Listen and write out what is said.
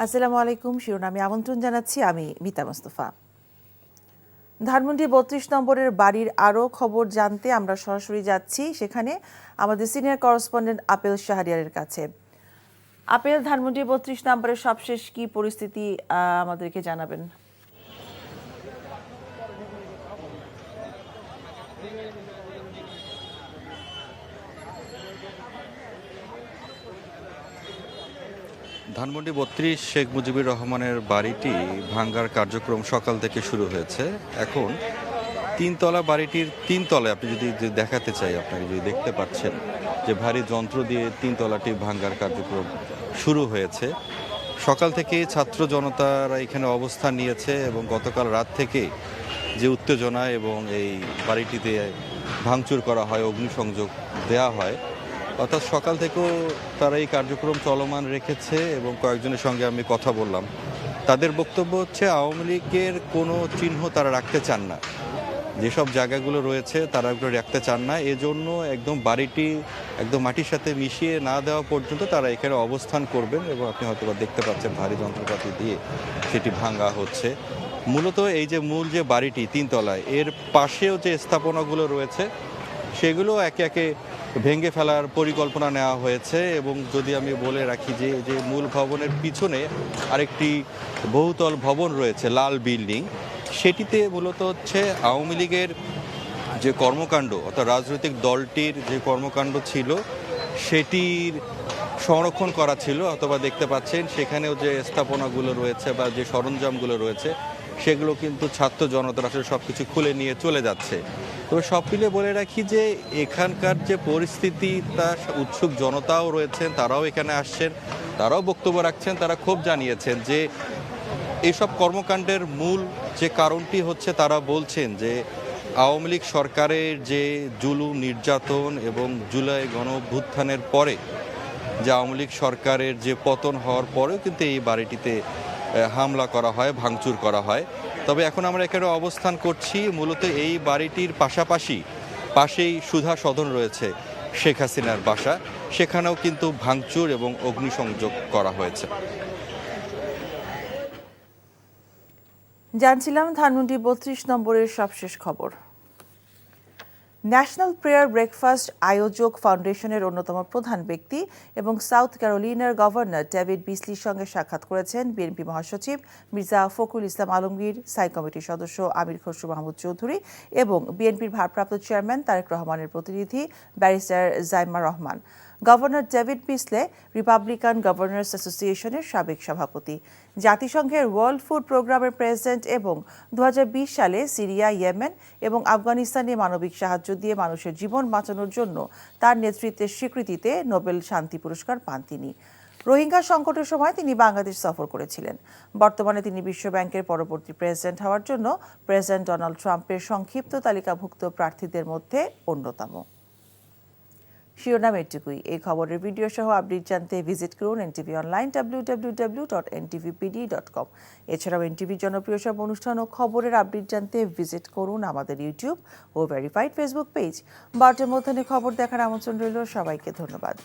আসসালামু আলাইকুম। শিরোনামে আমন্ত্রণ জানাচ্ছি আমি মিতা মোস্তফা। ধানমন্ডি ৩২ নম্বরের বাড়ির আরও খবর জানতে আমরা সরাসরি যাচ্ছি সেখানে আমাদের সিনিয়র করেসপন্ডেন্ট আপেল শাহরিয়ারের কাছে। আপেল, ধানমন্ডি ৩২ নম্বরের সবশেষ কি পরিস্থিতি আমাদেরকে জানাবেন? ধানমন্ডি ৩২ শেখ মুজিবুর রহমানের বাড়িটি ভাঙ্গার কার্যক্রম সকাল থেকে শুরু হয়েছে। এখন তিনতলা বাড়িটির তিনতলায় আপনি যদি দেখাতে চাই, আপনাকে যদি দেখতে পাচ্ছেন যে ভারী যন্ত্র দিয়ে তিনতলাটি ভাঙ্গার কার্যক্রম শুরু হয়েছে। সকাল থেকে ছাত্র জনতারা এখানে অবস্থান নিয়েছে এবং গতকাল রাত থেকে যে উত্তেজনা এবং এই বাড়িটিতে ভাঙচুর করা হয়, অগ্নিসংযোগ দেওয়া হয়, অর্থাৎ সকাল থেকেও তারা এই কার্যক্রম চলমান রেখেছে এবং কয়েকজনের সঙ্গে আমি কথা বললাম। তাদের বক্তব্য হচ্ছে আওয়ামী লীগের কোনো চিহ্ন তারা রাখতে চান না, যেসব জায়গাগুলো রয়েছে তারা ওগুলো রাখতে চান না। এজন্য একদম বাড়িটি একদম মাটির সাথে মিশিয়ে না দেওয়া পর্যন্ত তারা এখানে অবস্থান করবেন এবং আপনি হয়তো দেখতে পাচ্ছেন ভারী যন্ত্রপাতি দিয়ে সেটি ভাঙা হচ্ছে। মূলত এই যে মূল যে বাড়িটি তিনতলায়, এর পাশেও যে স্থাপনাগুলো রয়েছে সেগুলো একে একে ভেঙে ফেলার পরিকল্পনা নেওয়া হয়েছে। এবং যদি আমি বলে রাখি যে যে মূল ভবনের পিছনে আরেকটি বহুতল ভবন রয়েছে, লাল বিল্ডিং, সেটিতে মূলত হচ্ছে আওয়ামী লীগের যে কর্মকাণ্ড অর্থাৎ রাজনৈতিক দলটির যে কর্মকাণ্ড ছিল সেটির সংরক্ষণ করা ছিল। অথবা দেখতে পাচ্ছেন সেখানেও যে স্থাপনাগুলো রয়েছে বা যে সরঞ্জামগুলো রয়েছে সেগুলো কিন্তু ছাত্র জনতার আসলে সব কিছু খুলে নিয়ে চলে যাচ্ছে। তবে সব মিলে বলে রাখি যে এখানকার যে পরিস্থিতি, তা উৎসুক জনতাও রয়েছেন, তারাও এখানে আসছেন, তারাও বক্তব্য রাখছেন, তারা ক্ষোভ জানিয়েছেন যে এইসব কর্মকাণ্ডের মূল যে কারণটি হচ্ছে, তারা বলছেন যে আওয়ামী লীগ সরকারের যে জুলুম নির্যাতন এবং জুলাই গণঅভ্যুত্থানের পরে যে আওয়ামী লীগ সরকারের যে পতন হওয়ার পরেও কিন্তু এই বাড়িটিতে হামলা করা হয়, ভাঙচুর করা হয়। তবে এখন আমরা এখানে অবস্থান করছি মূলত এই বাড়িটির পাশেই সুধা সদন রয়েছে, শেখ হাসিনার বাসা, সেখানেও কিন্তু ভাঙচুর এবং অগ্নিসংযোগ করা হয়েছে। জানছিলাম ধানমন্ডি ৩২ নম্বরের সবশেষ খবর। ন্যাশনাল প্রেয়ার ব্রেকফাস্ট আয়োজক ফাউন্ডেশনের অন্যতম প্রধান ব্যক্তি এবং সাউথ ক্যারোলিনার গভর্নর ডেভিড বিসলির সঙ্গে সাক্ষাৎ করেছেন বিএনপি মহাসচিব মির্জা ফখরুল ইসলাম আলমগীর, স্থায়ী কমিটির সদস্য আমির খসরু মাহমুদ চৌধুরী এবং বিএনপির ভারপ্রাপ্ত চেয়ারম্যান তারেক রহমানের প্রতিনিধি barrister Zaima Rahman. Governor David Beasley Republican governors অ্যাসোসিয়েশনের সাবেক সভাপতি, জাতিসংঘের ওয়ার্ল্ড ফুড প্রোগ্রামের প্রেসিডেন্ট এবং ২০২০ সালে সিরিয়া, ইয়েমেন এবং আফগানিস্তানে মানবিক সাহায্য দিয়ে মানুষের জীবন বাঁচানোর জন্য তার নেতৃত্বের স্বীকৃতিতে নোবেল শান্তি পুরস্কার পান তিনি। রোহিঙ্গা সংকটের সময় তিনি বাংলাদেশ সফর করেছিলেন। বর্তমানে তিনি বিশ্বব্যাংকের পরবর্তী প্রেসিডেন্ট হওয়ার জন্য প্রেসিডেন্ট ডোনাল্ড ট্রাম্পের সংক্ষিপ্ত তালিকাভুক্ত প্রার্থীদের মধ্যে অন্যতম। শিরোনাম এটুকুই। এই খবরের ভিডিও সহ আপডেট জানতে ভিজিট করুন এনটিভি অনলাইন www.ntvpd.com। এছাড়াও এনটিভির জনপ্রিয় সব অনুষ্ঠান ও খবরের আপডেট জানতে ভিজিট করুন আমাদের ইউটিউব ও ভেরিফাইড ফেসবুক পেজ। ১২টার মধ্যে খবর দেখার আমন্ত্রণ রইল। সবাইকে ধন্যবাদ।